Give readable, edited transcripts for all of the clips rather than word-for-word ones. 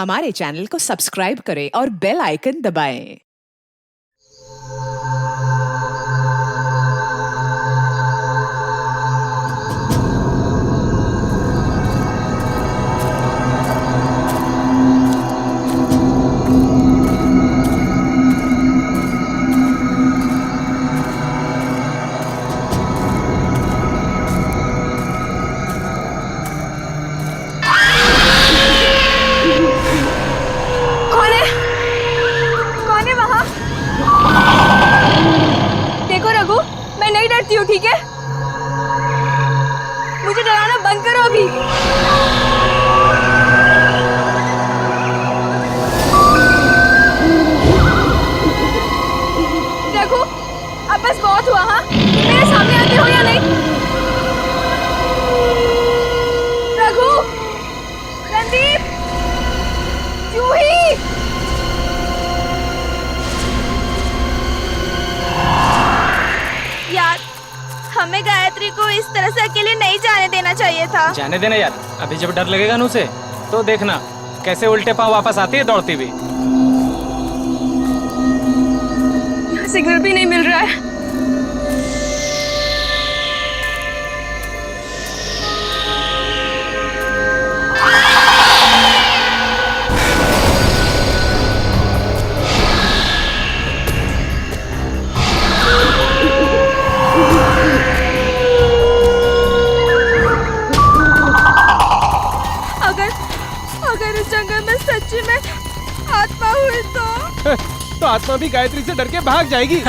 हमारे चैनल को सब्सक्राइब करें और बेल आइकन दबाएं। नहीं डरती हूँ, ठीक है? मुझे डराना बंद करो अभी। देखो, अब बस बहुत हुआ। हाँ, मेरे सामने आते हो या नहीं? रघु, रणदीप, जूही। यार, हमें गायत्री को इस तरह से अकेले नहीं जाने देना चाहिए था। जाने देना यार, अभी जब डर लगेगा ना उसे तो देखना कैसे उल्टे पांव वापस आती है दौड़ती हुई। यहाँ सिग्नल भी नहीं मिल रहा है। अगर इस जंगल में सच्ची में आत्मा हुई तो आत्मा भी गायत्री से डर के भाग जाएगी।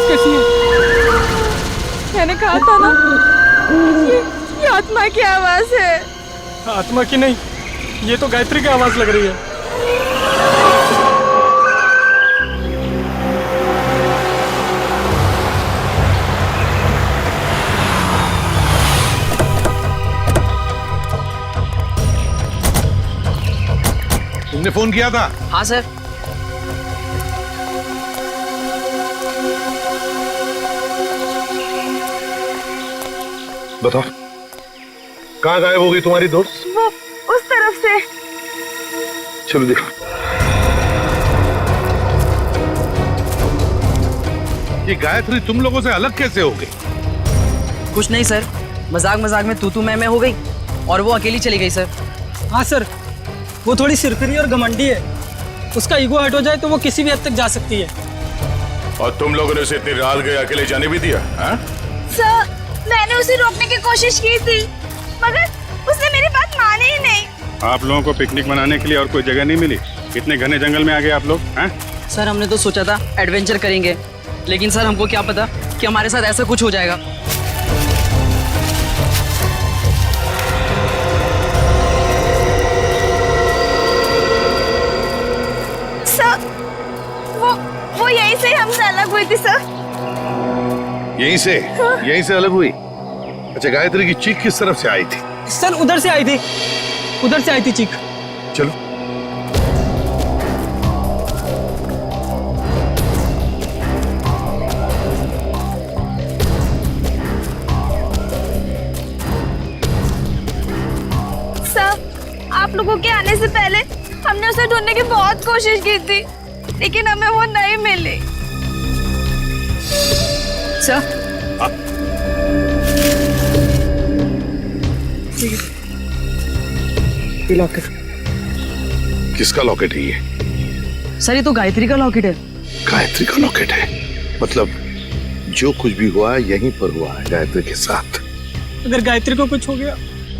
कैसी है? मैंने कहा था ना, ये आत्मा की आवाज है। आत्मा की नहीं, ये तो गायत्री की आवाज लग रही है। तुमने फोन किया था? हाँ सर। बताओ, कहाँ गायब हो गई तुम्हारी दोस्त? वो उस तरफ से। चलो देखो। ये गायत्री तुम लोगों से अलग कैसे हो गई? कुछ नहीं सर, मजाक मजाक में तू मैं हो गई और वो अकेली चली गई सर। हाँ सर, वो थोड़ी सिरफिरी और घमंडी है। उसका ईगो हट हो जाए तो वो किसी भी हद तक जा सकती है। और तुम लोगों ने उसे इतनी रात गए अकेले जाने भी दिया? सर, मैंने उसे रोकने की कोशिश की थी, मगर उसने मेरी बात मानी ही नहीं। आप लोगों को पिकनिक मनाने के लिए और कोई जगह नहीं मिली? इतने घने जंगल में आ गए आप लोग? हैं? सर, हमने तो सोचा था एडवेंचर करेंगे, लेकिन सर हमको क्या पता कि हमारे साथ ऐसा कुछ हो जाएगा। सर, वो यहीं से हमसे अलग हुई थी सर। यहीं से अलग हुई? अच्छा, गायत्री की चीख किस तरफ से आई थी? सर, उधर से आई थी, उधर से आई थी चीख। चलो। सर, आप लोगों के आने से पहले हमने उसे ढूंढने की बहुत कोशिश की थी, लेकिन हमें वो नहीं मिली। सर, ये लॉकेट। किसका लॉकेट है ये? सर, ये तो गायत्री का लॉकेट है। गायत्री का लॉकेट है? मतलब जो कुछ भी हुआ है यहीं पर हुआ है गायत्री के साथ। अगर गायत्री को कुछ हो गया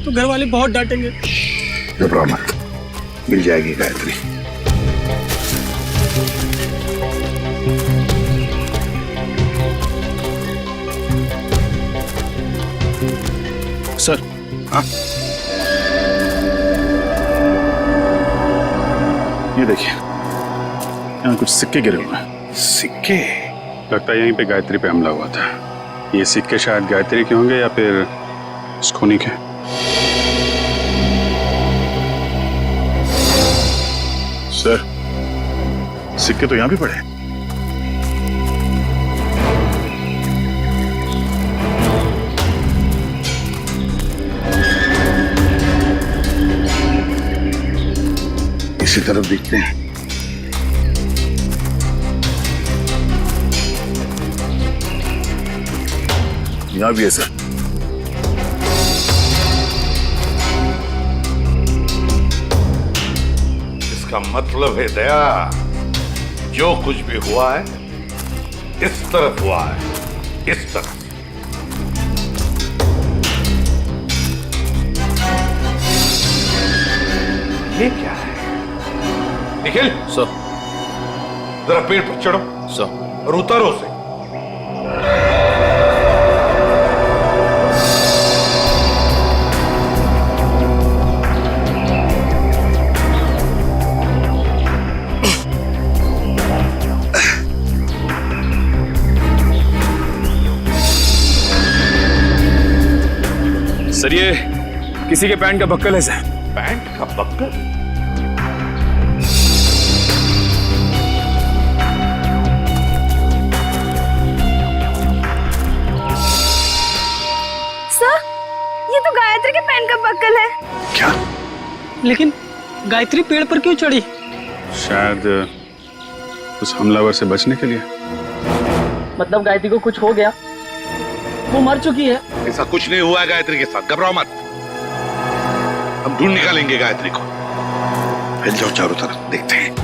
तो घर वाले बहुत डांटेंगे। घबराओ मत, मिल जाएगी गायत्री। सर। हाँ, ये देखिए, यहाँ कुछ सिक्के गिरे हुए हैं। सिक्के? लगता है यहीं पे गायत्री पे हमला हुआ था। ये सिक्के शायद गायत्री के होंगे या फिर उस खूनी के। सर, सिक्के तो यहाँ भी पड़े हैं। इसी तरफ देखते हैं। यहाँ भी है सर। इसका मतलब है दया, जो कुछ भी हुआ है इस तरफ हुआ है, इस तरफ। ये क्या है? निखिल सर। जरा पेड़ पर चढ़ो सर। और उतारो उसे। सर, ये किसी के पैंट का बक्कल है सर। पैंट का बक्कल? सर, ये तो गायत्री के पेन का बक्कल है। क्या? लेकिन गायत्री पेड़ पर क्यों चढ़ी? शायद उस हमलावर से बचने के लिए। मतलब गायत्री को कुछ हो गया, वो मर चुकी है। ऐसा कुछ नहीं हुआ है गायत्री के साथ, घबराओ मत। हम ढूंढ निकालेंगे गायत्री को। फैल जाओ चारों तरफ, देखते हैं।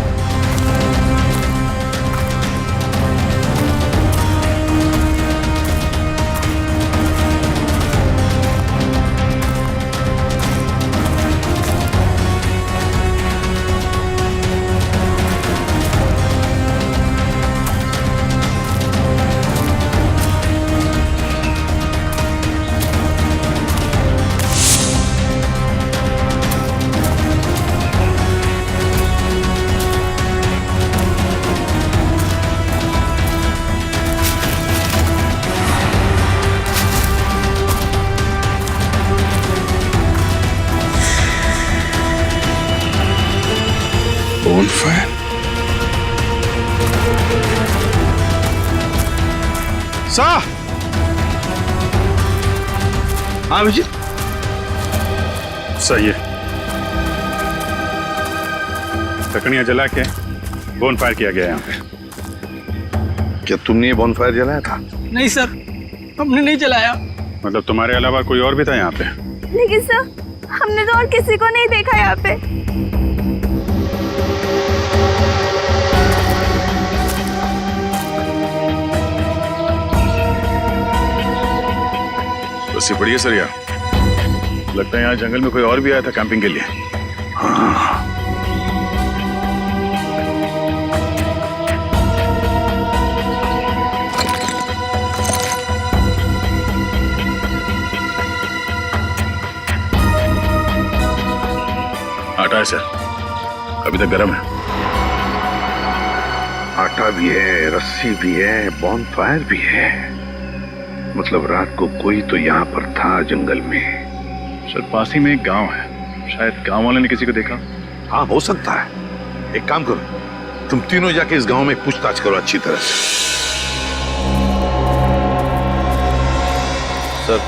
Bonfire? सा! हाँ विजय, सही है। लकड़ियां जला के बोनफायर किया गया यहाँ पे। क्या तुमने ये बॉनफायर जलाया था? नहीं सर, हमने नहीं जलाया। मतलब तुम्हारे अलावा कोई और भी था यहाँ पे? लेकिन सर, हमने तो और किसी को नहीं देखा यहाँ पे। बस ये बढ़िया सर यार। लगता है यहाँ जंगल में कोई और भी आया था कैंपिंग के लिए। हाँ। आटा है सर, अभी तक गर्म है। आटा भी है, रस्सी भी है, बॉनफायर भी है। मतलब रात को कोई तो यहाँ पर था जंगल में। सर पास ही में एक गांव है, शायद गांव वाले ने किसी को देखा। हाँ हो सकता है। एक काम करो, तुम तीनों जाके इस गांव में पूछताछ करो अच्छी तरह से। सर,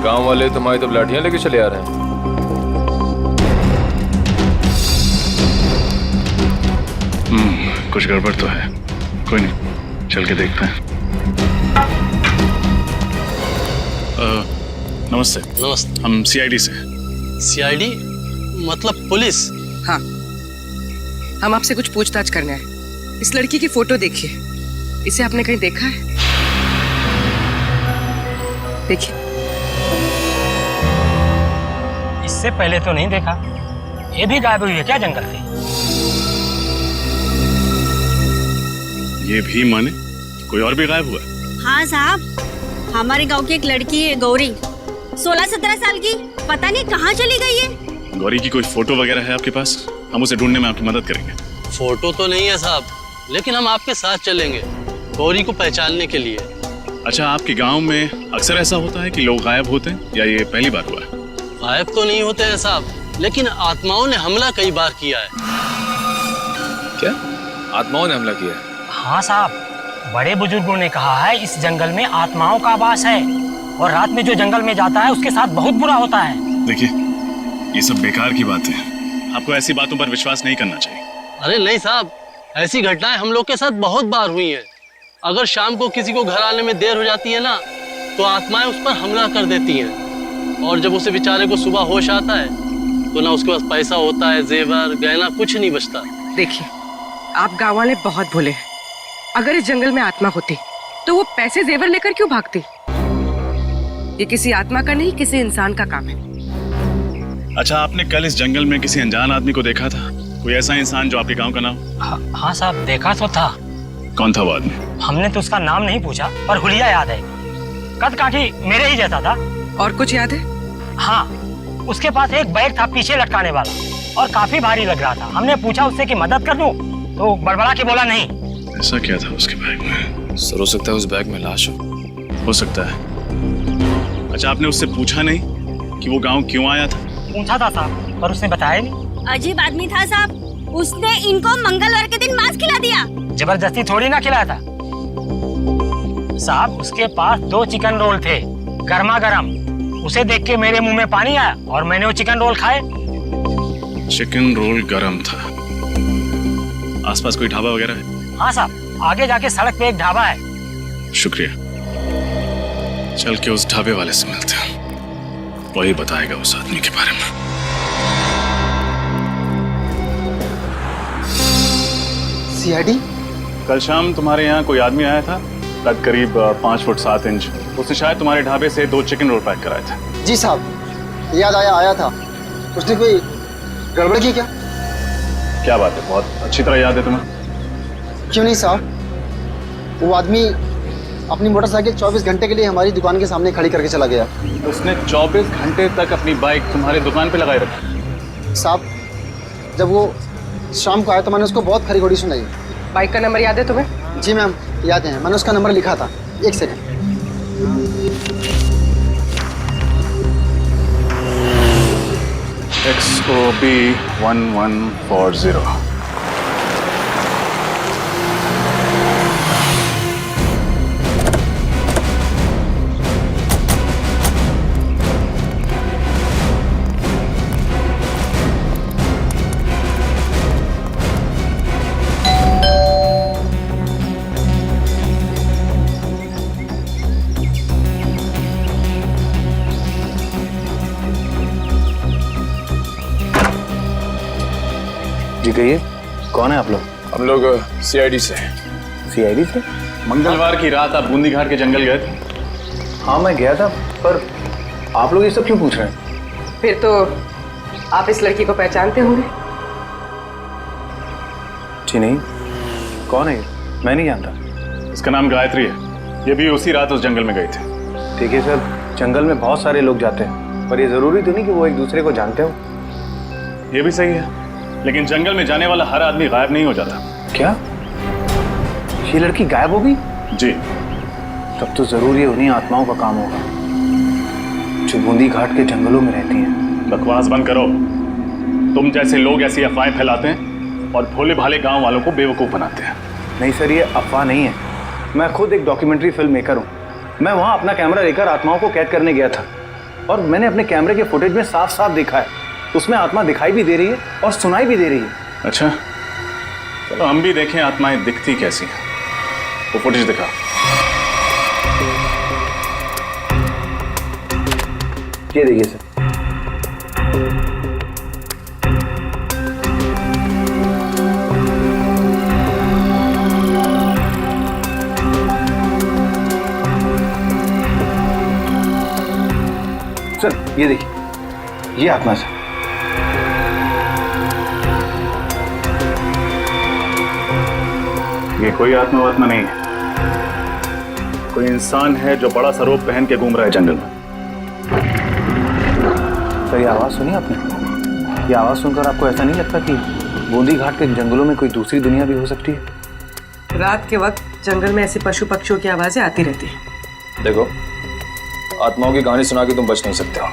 गांव वाले तुम्हारी तो लाठियां लेके चले आ रहे हैं। कुछ गड़बड़ तो है। कोई नहीं, चल के देखते हैं। नमस्ते। नमस्ते। हम सीआईडी से। सीआईडी मतलब पुलिस? हाँ, हम आपसे कुछ पूछताछ करना है। इस लड़की की फोटो देखिए, इसे आपने कहीं देखा है? देखिए। इससे पहले तो नहीं देखा। ये भी गायब हुई है क्या जंगल से? ये भी माने कोई और भी गायब हुआ? हाँ साहब, हमारे गांव की एक लड़की है गौरी, 16-17 साल की, पता नहीं कहाँ चली गई है। गौरी की कोई फोटो वगैरह है आपके पास? हम उसे ढूंढने में आपकी मदद करेंगे। फोटो तो नहीं है साहब, लेकिन हम आपके साथ चलेंगे गौरी को पहचानने के लिए। अच्छा, आपके गांव में अक्सर ऐसा होता है कि लोग गायब होते हैं या ये पहली बार हुआ है? गायब तो नहीं होते हैं साहब, लेकिन आत्माओं ने हमला कई बार किया है। क्या आत्माओं ने हमला किया है? हाँ साहब, बड़े बुजुर्गों ने कहा है इस जंगल में आत्माओं का वास है और रात में जो जंगल में जाता है उसके साथ बहुत बुरा होता है। देखिए, ये सब बेकार की बात है, आपको ऐसी बातों पर विश्वास नहीं करना चाहिए। अरे नहीं साहब, ऐसी घटनाएं हम लोग के साथ बहुत बार हुई हैं। अगर शाम को किसी को घर आने में देर हो जाती है ना, तो आत्माएं उस पर हमला कर देती हैं। और जब उसे बेचारे को सुबह होश आता है तो ना उसके पास पैसा होता है, जेवर गहना कुछ नहीं बचता। देखिए, आप गाँव वाले बहुत भोले हैं। अगर इस जंगल में आत्मा होती तो वो पैसे जेवर लेकर क्यों भागती? ये किसी आत्मा का नहीं, किसी इंसान का काम है। अच्छा, आपने कल इस जंगल में किसी अनजान आदमी को देखा था? कोई ऐसा इंसान जो आपके गांव का नाम? हाँ साहब, देखा तो था। कौन था वो आदमी? हमने तो उसका नाम नहीं पूछा, पर हुलिया याद है। कद काठी मेरे ही जैसा था। और कुछ याद है? हाँ, उसके पास एक बैग था पीछे लटकाने वाला और काफी भारी लग रहा था। हमने पूछा उससे कि मदद कर दूं, तो बड़बड़ा के बोला नहीं। ऐसा क्या था उसके बैग में? सर, हो सकता है उस बैग में लाश हो सकता है। अच्छा, आपने उससे पूछा नहीं कि वो गांव क्यों आया था? पूछा था साहब, पर उसने बताया नहीं। अजीब आदमी था साहब, उसने इनको मंगलवार के दिन मांस खिला दिया। जबरदस्ती थोड़ी ना खिलाया था साहब। उसके पास 2 चिकन रोल थे, गर्मा गर्म। उसे देख के मेरे मुंह में पानी आया और मैंने वो चिकन रोल खाए। चिकन रोल गरम था। आसपास कोई ढाबा वगैरह है? हाँ साहब, आगे जाके सड़क पे एक ढाबा है। शुक्रिया। चल के उस ढाबे वाले से मिलते हैं, वही बताएगा उस आदमी के बारे में। सीआईडी? कल शाम तुम्हारे यहाँ कोई आदमी आया था, कद करीब 5 फुट 7 इंच। उसने शायद तुम्हारे ढाबे से 2 चिकन रोल पैक कराए थे। जी साहब, याद आया था। उसने कोई गड़बड़ की क्या? क्या बात है, बहुत अच्छी तरह याद है तुम्हें। क्यों नहीं साहब, वो आदमी अपनी मोटरसाइकिल 24 घंटे के लिए हमारी दुकान के सामने खड़ी करके चला गया। उसने 24 घंटे तक अपनी बाइक तुम्हारे दुकान पे लगाए रखी? साहब, जब वो शाम को आया तो मैंने उसको बहुत खरी घोड़ी सुनाई। बाइक का नंबर याद है तुम्हें? जी मैम, याद है, मैंने उसका नंबर लिखा था। एक सेकंड। XOB 1140। जी कहिए, कौन है आप लोग? हम लोग CID से। सीआईडी से? मंगलवार की रात आप बूंदी घाट के जंगल गए थे? हाँ, मैं गया था, पर आप लोग ये सब क्यों पूछ रहे हैं? फिर तो आप इस लड़की को पहचानते होंगे। जी नहीं, कौन है ये? मैं नहीं जानता। इसका नाम गायत्री है, ये भी उसी रात उस जंगल में गई थी। ठीक है सर, जंगल में बहुत सारे लोग जाते हैं, पर ये जरूरी तो नहीं कि वो एक दूसरे को जानते हो। ये भी सही है, लेकिन जंगल में जाने वाला हर आदमी गायब नहीं हो जाता। क्या ये लड़की गायब हो गई? जी। तब तो जरूर ये उन्हीं आत्माओं का काम होगा जो बूंदी घाट के जंगलों में रहती हैं। बकवास बंद करो। तुम जैसे लोग ऐसी अफवाहें फैलाते हैं और भोले भाले गांव वालों को बेवकूफ बनाते हैं। नहीं सर, ये अफवाह नहीं है। मैं खुद एक डॉक्यूमेंट्री फिल्म मेकर हूँ। मैं वहाँ अपना कैमरा लेकर आत्माओं को कैद करने गया था और मैंने अपने कैमरे के फुटेज में साफ साफ देखा है, उसमें आत्मा दिखाई भी दे रही है और सुनाई भी दे रही है। अच्छा, चलो हम भी देखें आत्माएं दिखती कैसी हैं। वो फुटेज दिखा। ये देखिए सर। सर ये देखिए, ये आत्मा सर। ये कोई आत्मा नहीं है, कोई इंसान है जो बड़ा सा रोब पहन के घूम रहा है जंगल में। सर ये आवाज़ सुनी आपने? ये आवाज़ सुनकर आपको ऐसा नहीं लगता कि बूंदी घाट के जंगलों में कोई दूसरी दुनिया भी हो सकती है? रात के वक्त जंगल में ऐसे पशु पक्षियों की आवाजें आती रहती हैं। देखो, आत्माओं की कहानी सुना के तुम बच नहीं सकते हो।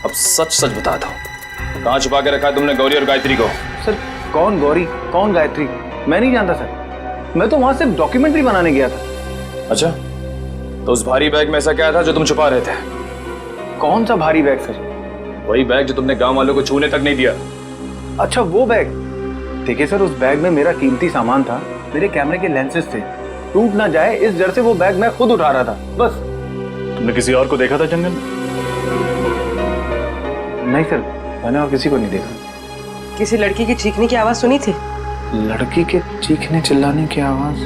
अब सच सच बता दो, कहाँ छुपा के रखा है तुमने गौरी और गायत्री को? सर कौन गौरी कौन गायत्री मैं नहीं जानता सर। मैं तो वहां सिर्फ डॉक्यूमेंट्री बनाने गया था। अच्छा, तो उस भारी बैग में ऐसा क्या था जो तुम छुपा रहे थे? कौन सा भारी बैग सर? वही बैग जो तुमने गांव वालों को छूने तक नहीं दिया। अच्छा वो बैग। देखिए सर, उस बैग में मेरा कीमती सामान था, मेरे कैमरे के लेंसेज थे। टूट ना जाए इस डर से वो बैग मैं खुद उठा रहा था, बस। तुमने किसी और को देखा था जंगल में? नहीं सर, मैंने और किसी को नहीं देखा। किसी लड़की की चीखने की आवाज सुनी थी? लड़की के चीखने चिल्लाने की आवाज?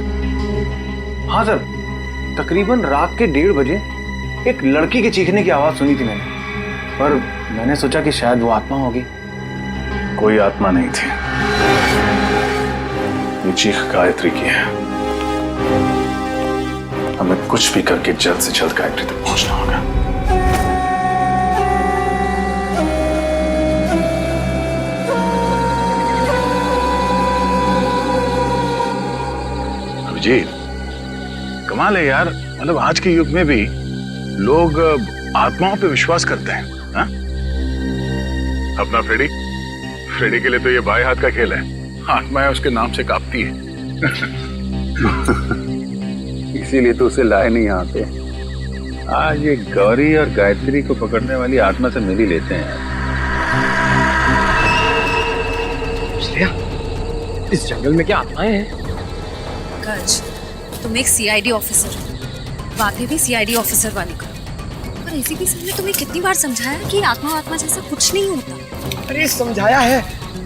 हाँ सर, तकरीबन रात के 1:30 बजे एक लड़की के चीखने की आवाज सुनी थी मैंने, पर मैंने सोचा कि शायद वो आत्मा होगी। कोई आत्मा नहीं थी, ये चीख गायत्री की है। हमें कुछ भी करके जल्द से जल्द गायत्री तक पहुंचना होगा। अभिजीत, कमाल है यार, मतलब आज के युग में भी लोग आत्माओं पे विश्वास करते हैं। हा? अपना फ्रेडी के लिए तो ये बाएं हाथ का खेल है, आत्माएं उसके नाम से कांपती है। इसीलिए तो उसे लाए नहीं यहाँ पे। आज ये गौरी और गायत्री को पकड़ने वाली आत्मा से मिल ही लेते हैं। श्रेया, इस जंगल में क्या आत्माएं हैं? पंकज, तुम एक सीआईडी ऑफिसर हो, बातें भी सीआईडी ऑफिसर वाली करो। पर एसीपी सर ने तुम्हें कितनी बार समझाया कि आत्मा जैसा कुछ नहीं होता। अरे समझाया है,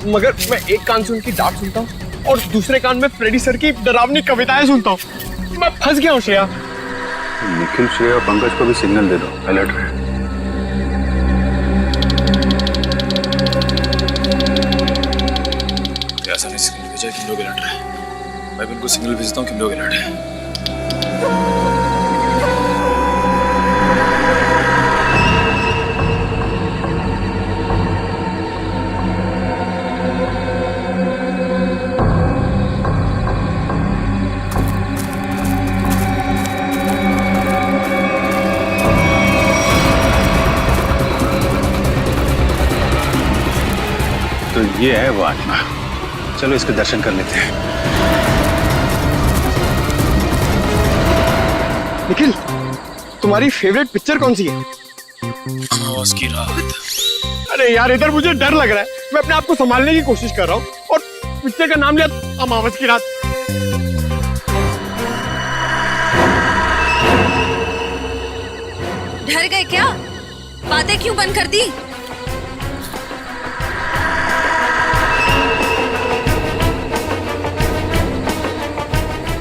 मगर मैं एक कान से उनकी डांट सुनता हूँ और दूसरे कान में फ्रेडी सर की डरावनी कविताएं सुनता हूँ। मैं फंस गया हूँ श्रेया। निखिल, श्रेया और पंकज को भी सिग्नल दे दो, अलर्ट रहे। ऐसा नहीं सिग्नल भेजा कि लोग अलर्ट रहे। मैं भी उनको सिग्नल भेजता हूँ कि लोग अलर्ट रहे। तो ये है वो आत्मा, चलो इसके दर्शन कर लेते हैं। निखिल, तुम्हारी फेवरेट पिक्चर कौन सी है? अमावस की रात। अरे यार, इधर मुझे डर लग रहा है, मैं अपने आप को संभालने की कोशिश कर रहा हूँ और पिक्चर का नाम लिया अमावस की रात। डर गए क्या? बातें क्यों बंद कर दी?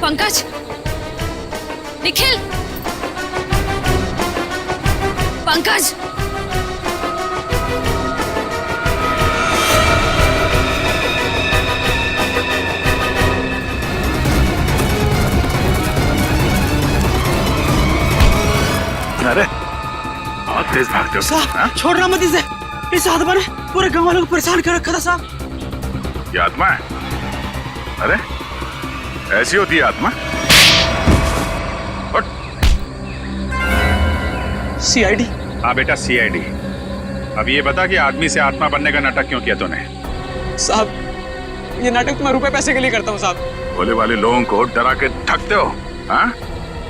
पंकज, निखिल, पंकज, अरे बहुत तेज भागते हो साहब। छोड़ना मत इसे, इस आत्मा ने पूरे गांव वालों को परेशान कर रखा था साहब। ये आत्मा है? अरे ऐसी होती है आत्मा? सीआईडी? हाँ बेटा, सीआईडी। अब ये बता कि आदमी से आत्मा बनने का नाटक क्यों किया तूने? साहब, ये नाटक तो मैं रुपए पैसे के लिए करता हूँ साहब। भोले वाले लोगों को डरा के ठगते हो। हाँ?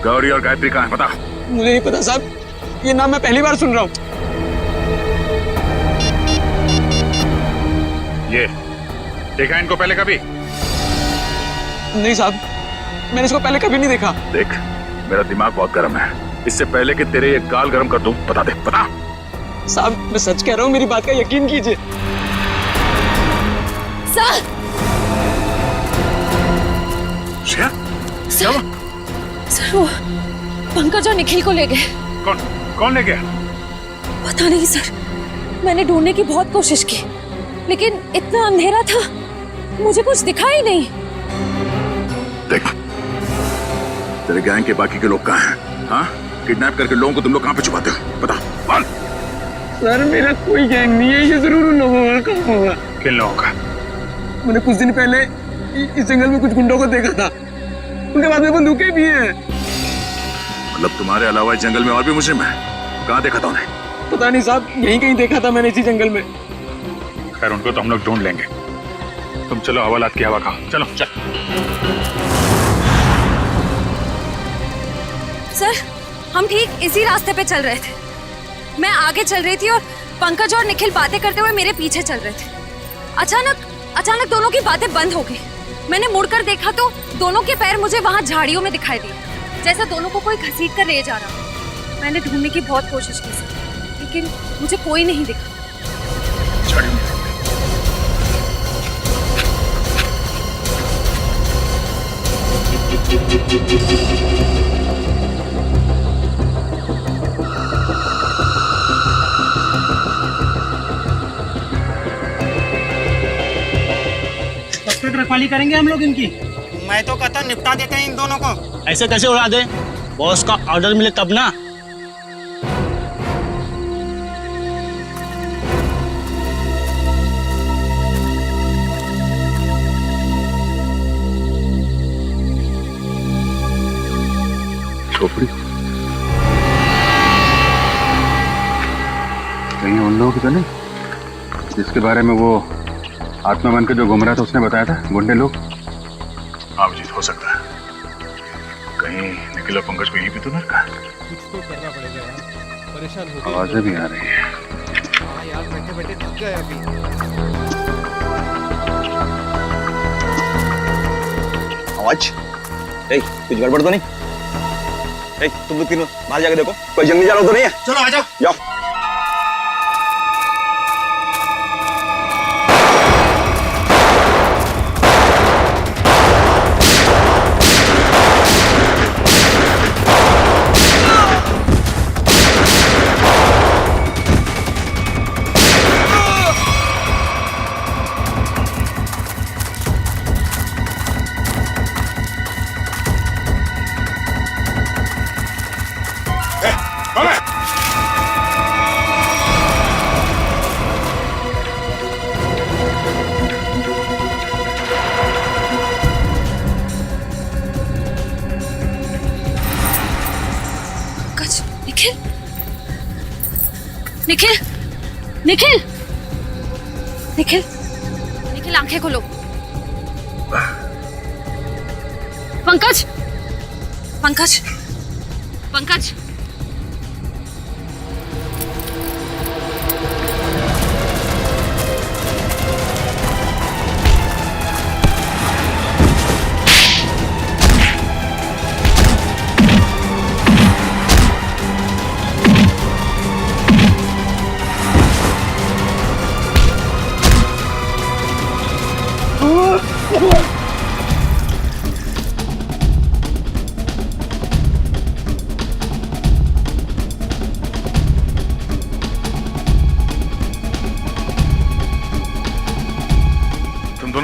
गौरी और गायत्री कहाँ है पता? मुझे नहीं पता साहब, ये नाम मैं पहली बार सुन रहा हूँ। ये देखा इनको पहले कभी? नहीं साहब, मैंने इसको पहले कभी नहीं देखा। देख, मेरा दिमाग बहुत गर्म है, इससे पहले कि तेरे ये गाल गर्म कर दूं, बता दे, बता। साहब, मैं सच कह रहा हूँ, मेरी बात का यकीन कीजिए। सर, सर वो पंकज और निखिल को ले गए। कौन ले गया? पता नहीं सर, मैंने ढूंढने की बहुत कोशिश की, लेकिन इतना अंधेरा था, मुझे कुछ दिखा ही नहीं। देख, तेरे गैंग के बाकी के लोग कहाँ हैं? हाँ? किडनैप करके लोगों को तुम लोग कहाँ पे छुपाते हो? बता, बोल। सर मेरा कोई गैंग नहीं है, ये जरूर उन लोगों का काम होगा। किन लोगों का? मैंने कुछ दिन पहले इस जंगल में कुछ गुंडों को देखा था, उनके बाद में बंदूकें भी हैं। मतलब तुम्हारे अलावा इस जंगल में और भी मुजरिम है? कहाँ देखा था उन्हें? पता नहीं साहब, यहीं कहीं देखा था मैंने इसी जंगल में। खैर उनको तो हम लोग ढूंढ लेंगे, तुम चलो हवालात की हवा खाओ। चलो चल। सर हम ठीक इसी रास्ते पे चल रहे थे, मैं आगे चल रही थी और पंकज और निखिल बातें करते हुए मेरे पीछे चल रहे थे। अचानक दोनों की बातें बंद हो गई। मैंने मुड़कर देखा तो दोनों के पैर मुझे वहां झाड़ियों में दिखाई दिए, जैसा दोनों को कोई घसीट कर ले जा रहा। मैंने ढूंढने की बहुत कोशिश की सर, लेकिन मुझे कोई नहीं दिखा। कब तक रखवाली करेंगे हम लोग इनकी? मैं तो कहता निपटा देते हैं इन दोनों को। ऐसे कैसे उड़ा दे? बॉस का ऑर्डर मिले तब ना। खोपड़ी कहीं उन लोगों की तो नहीं जिसके बारे में वो आत्मा बनकर जो घूम रहा था उसने बताया था, गुंडे लोग? हाँ अभिजीत, हो सकता है कहीं निखिल और पंकज को यही भी तो नर का। कुछ तो करना पड़ेगा यार, परेशान हो गए। आवाजें भी आ रही है। हाँ यार, बैठे बैठे थक गए अभी। आवाज कुछ गड़बड़ तो नहीं? तुम लोग तीनों बाहर जाके देखो, कोई जंगली जानवर तो नहीं है? चलो आ जाओ। जाओ। निखिल निखिल निखिल निखिल आंखें खोलो। पंकज पंकज पंकज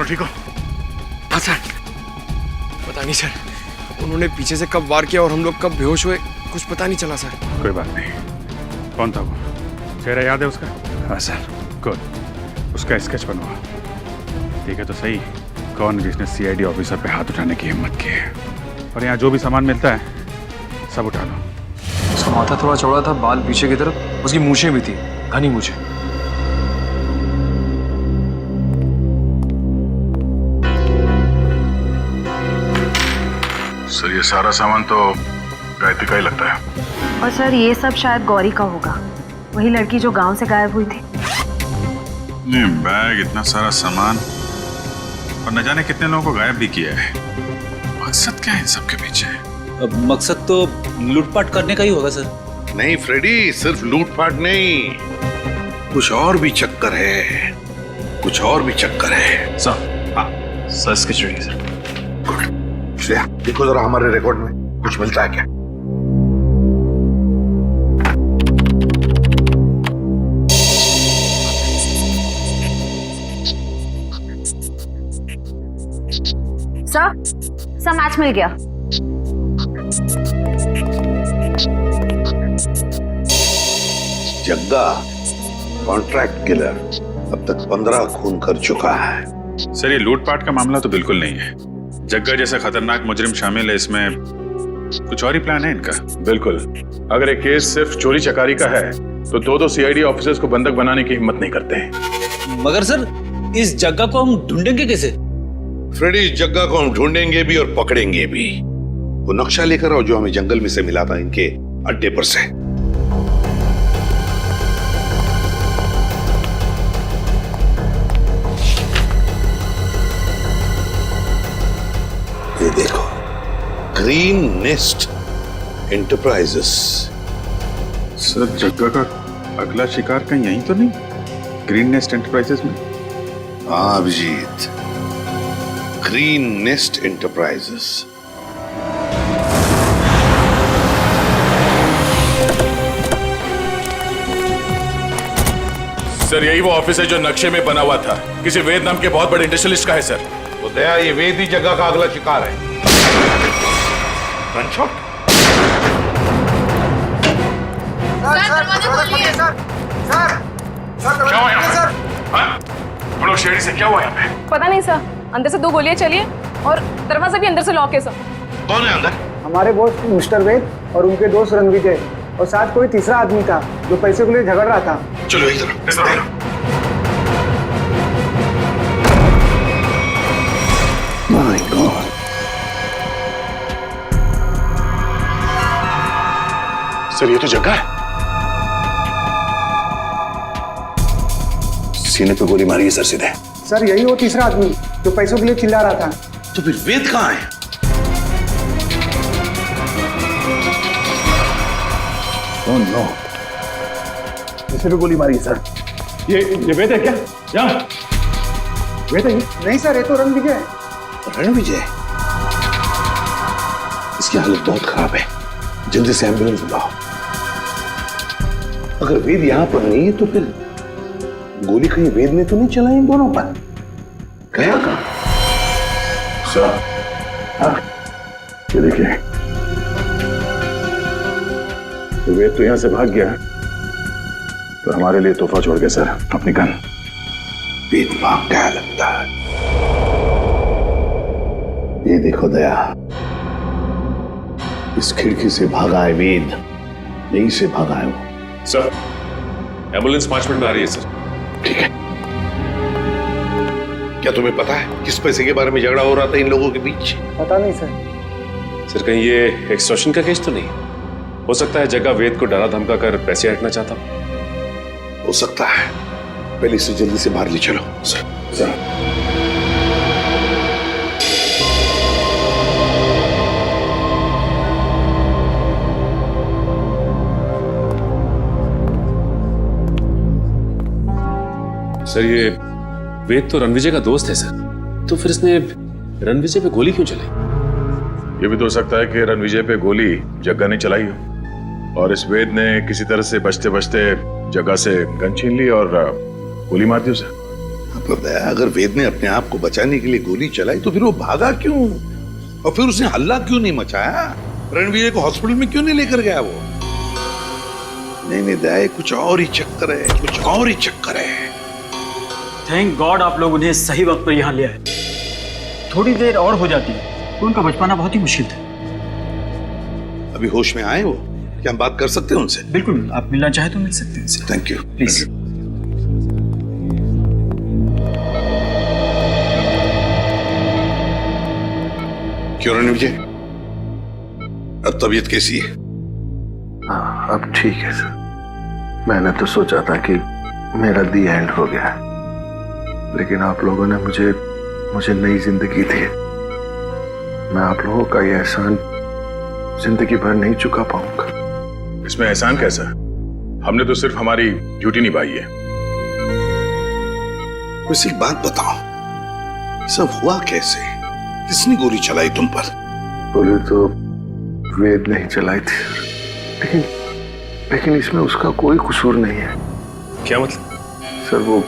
ठीक हो? हाँ सर। पता नहीं सर, उन्होंने पीछे से कब वार किया और हम लोग कब बेहोश हुए, कुछ पता नहीं चला सर। कोई बात नहीं। कौन था वो? चेहरा याद है उसका? हाँ सर। गुड, उसका स्केच बनवा। ठीक है तो सही, कौन जिसने सीआईडी ऑफिसर पे हाथ उठाने की हिम्मत की है। और यहाँ जो भी सामान मिलता है सब उठा लो। उसका माथा थोड़ा चौड़ा था, बाल पीछे की तरफ, उसकी मूछें भी थी, घनी मूछें। सर ये सारा सामान तो गायत्री का ही लगता है। और सर ये सब शायद गौरी का होगा, वही लड़की जो गांव से गायब हुई थी। नहीं, बैग, इतना सारा सामान और न जाने कितने लोगों को गायब भी किया है। मकसद क्या है इन सब के पीछे? अब मकसद तो लूटपाट करने का ही होगा सर। नहीं फ्रेडी, सिर्फ लूटपाट नहीं, कुछ और भी चक्कर है, कुछ और भी चक्कर है। सर, हाँ sir, sketch ready sir. Good. Shreya देखो जरा हमारे रिकॉर्ड में कुछ मिलता है क्या? सर मैच मिल गया। जग्गा, कॉन्ट्रैक्ट किलर अब तक 15 खून कर चुका है। सर ये लूटपाट का मामला तो बिल्कुल नहीं है। जग्गा जैसा खतरनाक मुजरिम शामिल है इसमें, कुछ और ही प्लान है इनका। बिल्कुल। अगर एक केस सिर्फ चोरी चकारी का है तो दो सीआईडी ऑफिसर्स को बंधक बनाने की हिम्मत नहीं करते हैं। मगर सर इस जग्गा को हम ढूंढेंगे कैसे? फ्रेडी, इस जग्गा को हम ढूंढेंगे भी और पकड़ेंगे भी। वो नक्शा लेकर आओ जो हमें जंगल में से मिला था इनके अड्डे पर से। ये देखो, ग्रीन नेस्ट एंटरप्राइजेस। सर जग्गा का अगला शिकार कहीं यहीं तो नहीं? ग्रीन नेस्ट एंटरप्राइजेस में? हाँ Abhijeet, green nest enterprises. Sir यही वो ऑफिस है जो नक्शे में बना हुआ था। किसी वेद नाम के बहुत बड़े इंडस्ट्रियलिस्ट का है सर। तो दया, ये वेद ही जगह का अगला शिकार है। गनशॉट। क्या हुआ यहाँ पे? हाँ? तुम लोग शेरी से क्या हुआ यहाँ पे? पता नहीं सर, अंदर से 2 गोलियां चली है और दरवाजा भी अंदर से लॉक है सर। कौन है अंदर? हमारे बॉस मिस्टर वेद और उनके दोस्त रणविजय, और साथ कोई तीसरा आदमी था जो पैसे को लिए झगड़ रहा था। चलो इधर। माय गॉड, सर ये तो जगह है। सीने पे गोली मारी है सर सीधे। सर यही वो तीसरा आदमी जो पैसों के लिए चिल्ला रहा था। तो फिर वेद कहाँ है? ओह नो, इसे भी गोली मारी है सर। ये वेद है क्या? यहाँ वेद है? नहीं सर, ये तो रणविजय है। रणविजय? इसकी हालत बहुत खराब है, जल्दी से एम्बुलेंस बुलाओ। अगर वेद यहाँ पर नहीं है तो फिर गोली कहीं वेद ने तो नहीं चलाई इन दोनों पर? गया कहाँ? सर हाँ, ये देखिए, वेद तो यहां से भाग गया तो हमारे लिए तोहफा छोड़ गया सर, अपनी गन। वेद भाग गया लगता है। ये देखो दया, इस खिड़की से भागा है वेद, यहीं से भागा है वो। सर एम्बुलेंस 5 मिनट में आ रही है सर। ठीक है। क्या तुम्हें पता है किस पैसे के बारे में झगड़ा हो रहा था इन लोगों के बीच? पता नहीं सर। सर कहीं ये एक्सटॉर्शन का केस तो नहीं? हो सकता है जगह वेद को डरा धमका कर पैसे हटना चाहता हो सकता है। पहले इसे जल्दी से बाहर ले चलो। सर सर ये वेद तो रणविजय का दोस्त है सर, तो फिर इसने रणविजय पे गोली क्यों चलाई? ये भी तो हो सकता है कि रणविजय पे गोली जग्गा ने चलाई हो और इस वेद ने किसी तरह से बचते बचते जग्गा से गन छीन ली और गोली मार दी उसे। अगर वेद ने अपने आप को बचाने के लिए गोली चलाई तो फिर वो भागा क्यों और फिर उसने हल्ला क्यों नहीं मचाया? रणविजय को हॉस्पिटल में क्यों नहीं लेकर गया वो? नहीं दया, कुछ और ही चक्कर है, कुछ और ही चक्कर है। थैंक गॉड आप लोग उन्हें सही वक्त पर यहाँ ले आए। थोड़ी देर और हो जाती तो उनका बच पाना बहुत ही मुश्किल था। अभी होश में आए वो? क्या हम बात कर सकते हैं उनसे? बिल्कुल, आप मिलना चाहे तो मिल सकते हैं। Thank you. प्लीज। क्यों रणविजय, अब तबीयत कैसी है? हाँ अब ठीक है सर। मैंने तो सोचा था कि मेरा दी एंड हो गया, लेकिन आप लोगों ने मुझे नई जिंदगी दी। मैं आप लोगों का ये एहसान जिंदगी भर नहीं चुका पाऊंगा। इसमें एहसान कैसा? हमने तो सिर्फ हमारी ड्यूटी निभाई है। वैसे एक बात बताओ, सब हुआ कैसे? किसने गोली चलाई तुम पर? गोली तो वेद नहीं चलाई थी, लेकिन इसमें उसका कोई कसूर नहीं है। क्या मतलब? सर वो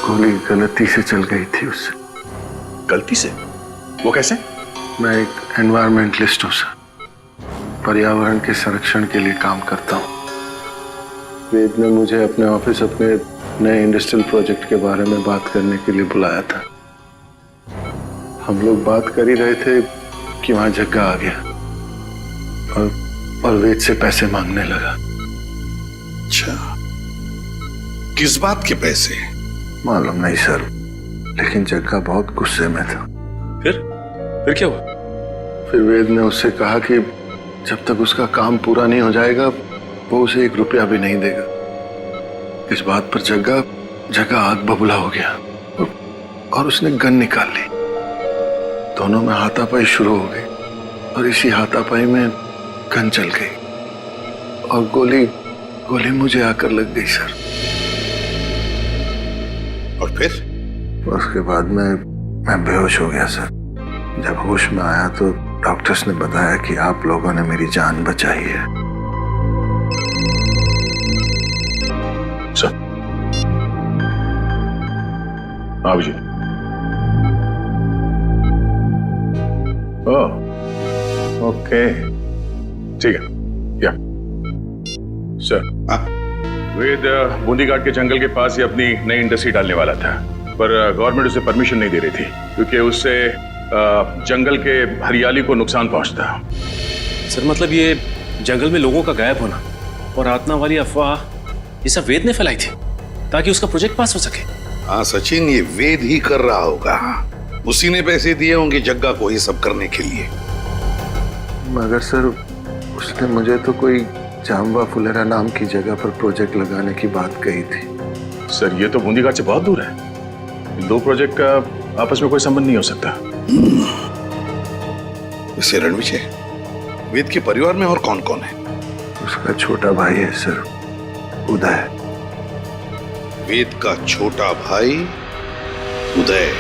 गोली गलती से चल गई थी उससे। गलती से? वो कैसे? मैं एक एनवायरमेंटलिस्ट हूँ सर, पर्यावरण के संरक्षण के लिए काम करता हूँ। वेद ने मुझे अपने ऑफिस अपने नए इंडस्ट्रियल प्रोजेक्ट के बारे में बात करने के लिए बुलाया था। हम लोग बात कर ही रहे थे कि वहां जग्गा आ गया और वेद से पैसे मांगने लगा। अच्छा, किस बात के पैसे? मालूम नहीं सर, लेकिन जग्गा बहुत गुस्से में था। फिर क्या हुआ? फिर वेद ने उससे कहा कि जब तक उसका काम पूरा नहीं हो जाएगा वो उसे 1 रुपया भी नहीं देगा। इस बात पर जग्गा आग बबूला हो गया और उसने गन निकाल ली। दोनों में हाथापाई शुरू हो गई और इसी हाथापाई में गन चल गई और गोली मुझे आकर लग गई सर। और फिर? उसके बाद मैं बेहोश हो गया सर। जब होश में आया तो डॉक्टर्स ने बताया कि आप लोगों ने मेरी जान बचाई है। सर आप जी। ओके ठीक है। या सर, वेद बूंदी घाट के जंगल के पास ही अपनी नई इंडस्ट्री डालने वाला था, पर गवर्नमेंट उसे परमिशन नहीं दे रही थी क्योंकि उससे जंगल के हरियाली को नुकसान पहुंचता। सर मतलब ये जंगल में लोगों का गायब होना और आत्मा वाली अफवाह ये सब वेद ने फैलाई थी ताकि उसका प्रोजेक्ट पास हो सके। हाँ सचिन, ये वेद ही कर रहा होगा। उसी ने पैसे दिए होंगे जग्गा को ये सब करने के लिए। मगर सर उसने मुझे तो कोई जाम्बा फुलेरा नाम की जगह पर प्रोजेक्ट लगाने की बात कही थी। सर ये तो बूंदी घाट से बहुत दूर है। इन 2 प्रोजेक्ट का आपस में कोई संबंध नहीं हो सकता। वैसे रणविजय, वेद के परिवार में और कौन कौन है? उसका छोटा भाई है सर, उदय। वेद का छोटा भाई उदय।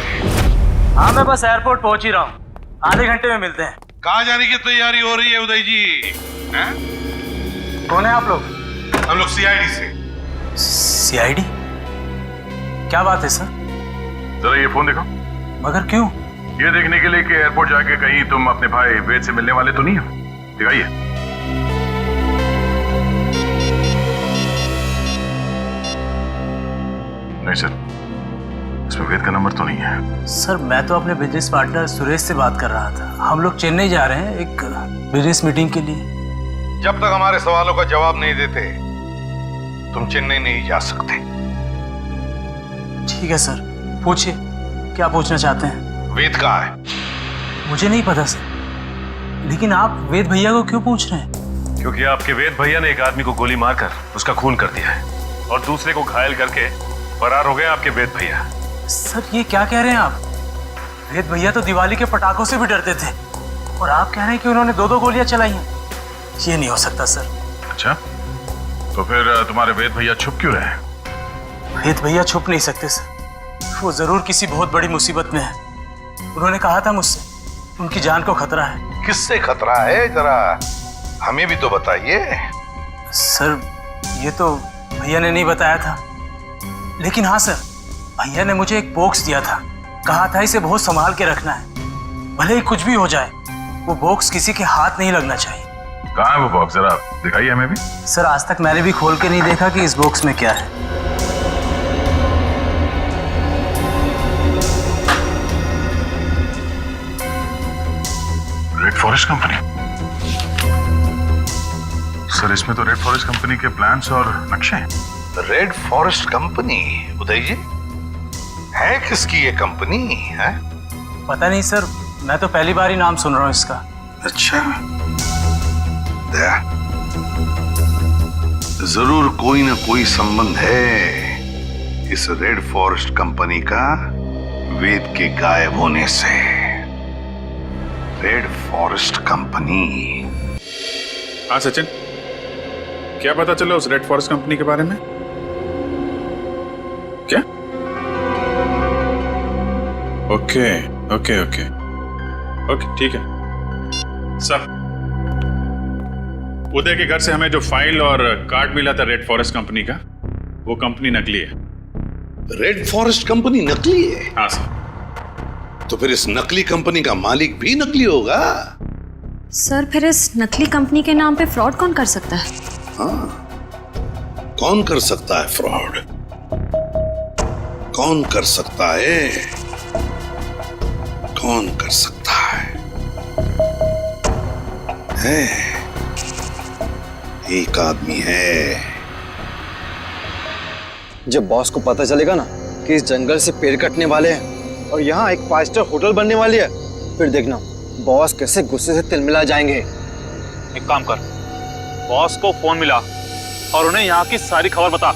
हाँ मैं बस एयरपोर्ट पहुंच ही रहा हूँ, आधे घंटे में मिलते हैं। कहाँ जाने की तैयारी हो रही है उदय जी? हैं? कौन है आप लोग? हम लोग सीआईडी से। सीआईडी? क्या बात है सर? जरा ये फोन देखो। मगर क्यों? ये देखने के लिए कि एयरपोर्ट जाके कहीं तुम अपने भाई वेद से मिलने वाले तो नहीं हो। दिखाइए। नहीं सर, इसमें वेद का नंबर तो नहीं है। सर मैं तो अपने बिजनेस पार्टनर सुरेश से बात कर रहा था। हम लोग चेन्नई जा रहे हैं एक बिजनेस मीटिंग के लिए। जब तक हमारे सवालों का जवाब नहीं देते तुम चेन्नई नहीं जा सकते। ठीक है सर, पूछिए क्या पूछना चाहते हैं। वेद कहाँ है? मुझे नहीं पता सर, लेकिन आप वेद भैया को क्यों पूछ रहे हैं? क्योंकि आपके वेद भैया ने एक आदमी को गोली मारकर उसका खून कर दिया है और दूसरे को घायल करके फरार हो गए आपके वेद भैया। सर ये क्या कह रहे हैं आप? वेद भैया तो दिवाली के पटाखों से भी डरते थे और आप कह रहे हैं कि उन्होंने 2-2 गोलियां चलाई हैं। ये नहीं हो सकता सर। अच्छा, तो फिर तुम्हारे वेद भैया छुप क्यों रहे? वेद भैया छुप नहीं सकते सर, वो जरूर किसी बहुत बड़ी मुसीबत में है। उन्होंने कहा था मुझसे उनकी जान को खतरा है। किससे खतरा है, जरा हमें भी तो बताइए। सर ये तो भैया ने नहीं बताया था, लेकिन हाँ सर भैया ने मुझे एक बॉक्स दिया था, कहा था इसे बहुत संभाल के रखना है, भले ही कुछ भी हो जाए वो बॉक्स किसी के हाथ नहीं लगना चाहिए। कहाँ है वो बॉक्स, जरा दिखाइए हमें भी। सर आज तक मैंने भी खोल के नहीं देखा कि इस बॉक्स में क्या है। Red forest company. सर इसमें तो रेड फॉरेस्ट कंपनी के प्लान्स और नक्शे हैं। Red forest company? Uday ji, है किसकी ये कंपनी है? पता नहीं सर, मैं तो पहली बार ही नाम सुन रहा हूँ इसका। अच्छा, दया, जरूर कोई ना कोई संबंध है इस रेड फॉरेस्ट कंपनी का वेद के गायब होने से। Red forest company. हाँ सचिन, क्या पता चला उस रेड फॉरेस्ट कंपनी के बारे में? क्या? ओके ओके ओके ओके ठीक है। सर, उदय के घर से हमें जो फाइल और कार्ड मिला था रेड फॉरेस्ट कंपनी का, वो कंपनी नकली है। रेड फॉरेस्ट कंपनी नकली है? हाँ सर। तो फिर इस नकली कंपनी का मालिक भी नकली होगा? सर फिर इस नकली कंपनी के नाम पे फ्रॉड कौन कर सकता है? हाँ, कौन कर सकता है फ्रॉड? कौन कर सकता है? कौन कर सकता है? एक आदमी है। जब बॉस को पता चलेगा ना कि इस जंगल से पेड़ कटने वाले हैं और यहाँ एक 5 स्टार होटल बनने वाली है, फिर देखना बॉस कैसे गुस्से से तिलमिला जाएंगे। एक काम कर, बॉस को फोन मिला और उन्हें यहाँ की सारी खबर बता।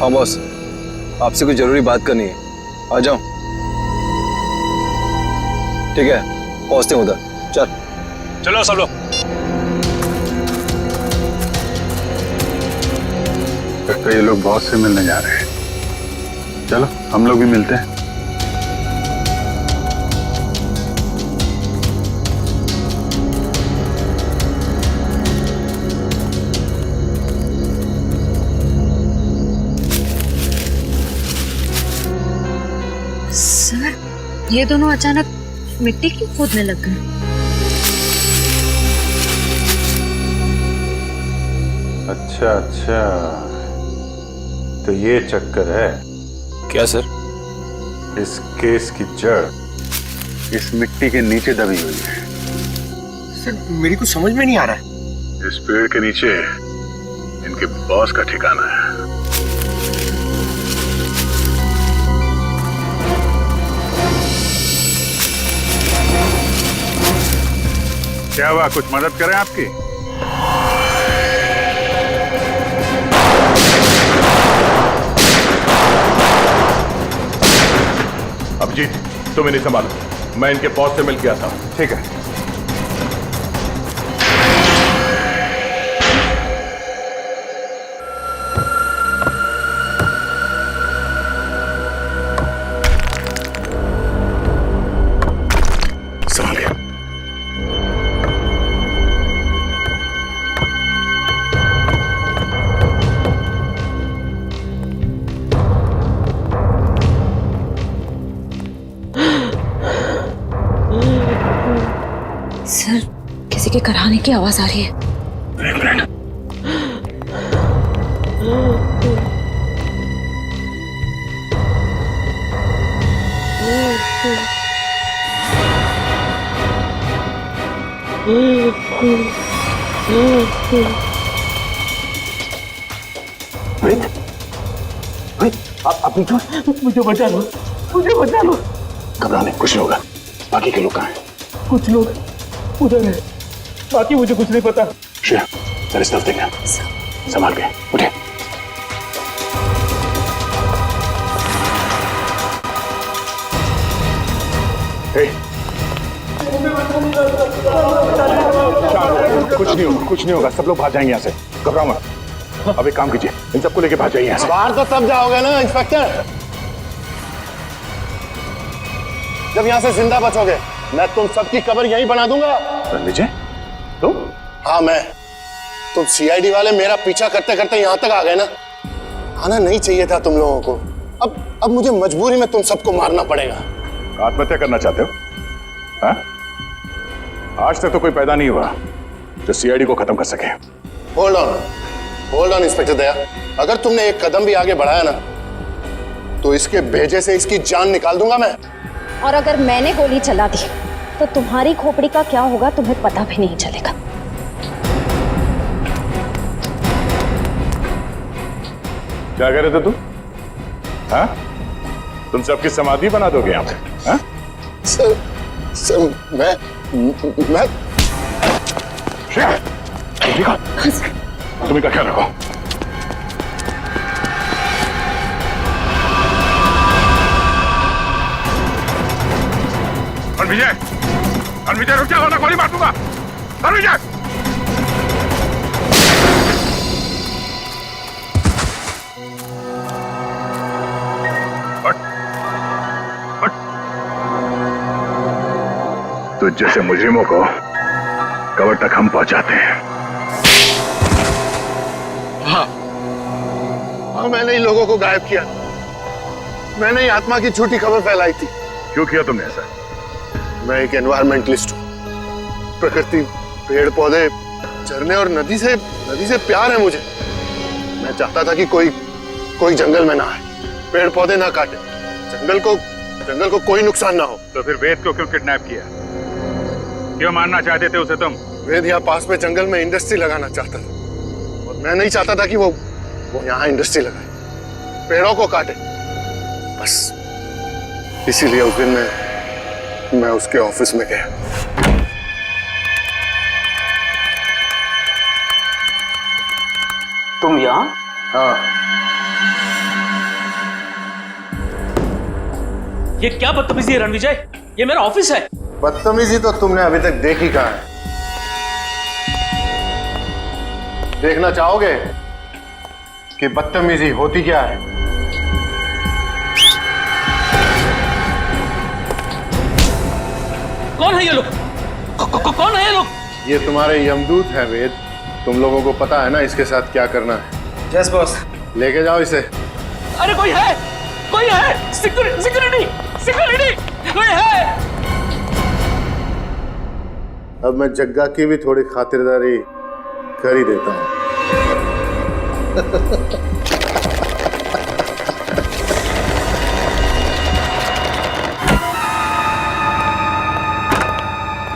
हाँ बॉस, आपसे कुछ जरूरी बात करनी है, आ जाओ। ठीक है, पहुंचते हैं उधर। चलो सब लोग। लगता है ये लोग बॉस से मिलने जा रहे हैं। चलो हम लोग भी मिलते हैं। सर, ये दोनों अचानक मिट्टी क्यों खोदने लग गए? अच्छा अच्छा, तो ये चक्कर है क्या सर? इस केस की जड़ इस मिट्टी के नीचे दबी हुई है। सर मेरी कुछ समझ में नहीं आ रहा है। इस पेड़ के नीचे इनके बॉस का ठिकाना है। क्या हुआ, कुछ मदद करें आपकी? अभिजीत, तुम इन्हें संभालो, मैं इनके बॉस से मिल के आता हूं। ठीक है। संभाल गया। सर, किसी के कराने की आवाज आ रही है। एक मिनट। आप क्यों? मुझे बचा लो, मुझे बचा लो। घबराने कुछ नहीं होगा। बाकी के लोग कहाँ हैं? कुछ लोग उधर है, बाकी मुझे कुछ नहीं पता। श्रेया, जरा इस तरफ देखना, संभाल के उठे। कुछ नहीं होगा, कुछ नहीं होगा, सब लोग भाग जाएंगे यहाँ से। घबराओ मत। अब एक काम कीजिए, इन सबको लेके भाग जाइए यहाँ से। बाहर तो तब जाओगे ना इंस्पेक्टर, जब यहाँ से जिंदा बचोगे। मैं तुम सबकी कब्र यहीं बना दूंगा। विजय, तुम? हाँ मैं। तुम सीआईडी वाले मेरा पीछा करते करते यहाँ तक आ गए ना। आना नहीं चाहिए था तुम लोगों को। अब मुझे मजबूरी में तुम सबको मारना पड़ेगा। आत्महत्या करना चाहते हो? हाँ? आज तक तो कोई पैदा नहीं हुआ जो सीआईडी को खत्म कर सके। होल्ड ऑन इंस्पेक्टर दया, अगर तुमने एक कदम भी आगे बढ़ाया ना तो इसके भेजे से इसकी जान निकाल दूंगा मैं। और अगर मैंने गोली चला दी तो तुम्हारी खोपड़ी का क्या होगा तुम्हें पता भी नहीं चलेगा। क्या कह रहे थे तुम? हाँ? तुम सबकी समाधि बना दोगे यहाँ पे? हाँ? सर मैं श्रेया, तुम इनका ख्याल रखो। विजय रुक जाओ, गोली मार दूंगा। विजय, तो जैसे मुजरिमों को कब्र तक हम पहुंचाते हैं। हाँ, मैंने इन लोगों को गायब किया। मैंने ही आत्मा की झूठी खबर फैलाई थी। क्यों किया तुमने ऐसा? मैं एक एनवायरमेंटलिस्ट हूँ। प्रकृति, पेड़ पौधे, झरने और नदी से प्यार है मुझे। मैं चाहता था कि कोई जंगल में ना आए, पेड़ पौधे ना काटे, जंगल को कोई नुकसान ना हो। तो फिर वेद को क्यों किडनैप किया? क्यों मारना चाहते थे उसे तुम? वेद यहाँ पास में जंगल में इंडस्ट्री लगाना चाहता था और मैं नहीं चाहता था कि वो यहाँ इंडस्ट्री लगाए, पेड़ों को काटे। बस इसीलिए उस दिन मैं उसके ऑफिस में गया। तुम यहाँ? हाँ। ये क्या बदतमीजी है रणविजय? ये मेरा ऑफिस है। बदतमीजी तो तुमने अभी तक देखी कहाँ है? देखना चाहोगे कि बदतमीजी होती क्या है? कौन है ये लोग? कौन है ये लोग? ये तुम्हारे यमदूत हैं वेद। तुम लोगों को पता है ना इसके साथ क्या करना है? Yes boss. लेके जाओ इसे। अरे कोई है, सिक्योरिटी कोई है। अब मैं जग्गा की भी थोड़ी खातिरदारी कर ही देता हूँ।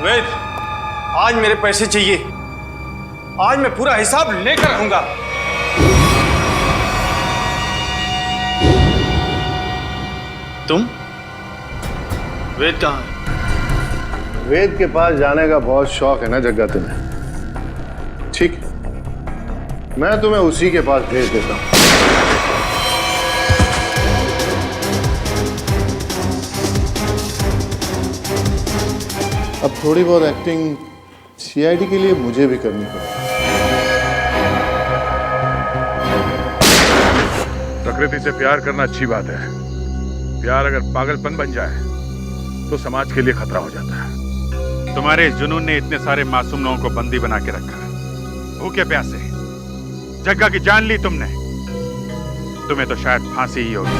वेद, आज मेरे पैसे चाहिए। आज मैं पूरा हिसाब लेकर आऊंगा। तुम? वेद कहाँ है? वेद के पास जाने का बहुत शौक है ना जग्गा तुम्हें? ठीक, मैं तुम्हें उसी के पास भेज देता हूँ। अब थोड़ी बहुत एक्टिंग सीआईडी के लिए मुझे भी करनी पड़ेगी। प्रकृति से प्यार करना अच्छी बात है। प्यार अगर पागलपन बन जाए तो समाज के लिए खतरा हो जाता है। तुम्हारे इस जुनून ने इतने सारे मासूम लोगों को बंदी बना के रखा। भूखे प्यासे जग्गा की जान ली तुमने। तुम्हें तो शायद फांसी ही होगी।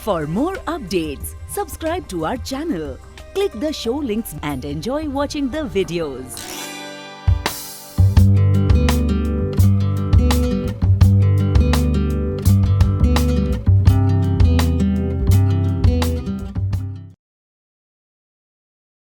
For more updates, subscribe to our channel, click the show links and enjoy watching the videos.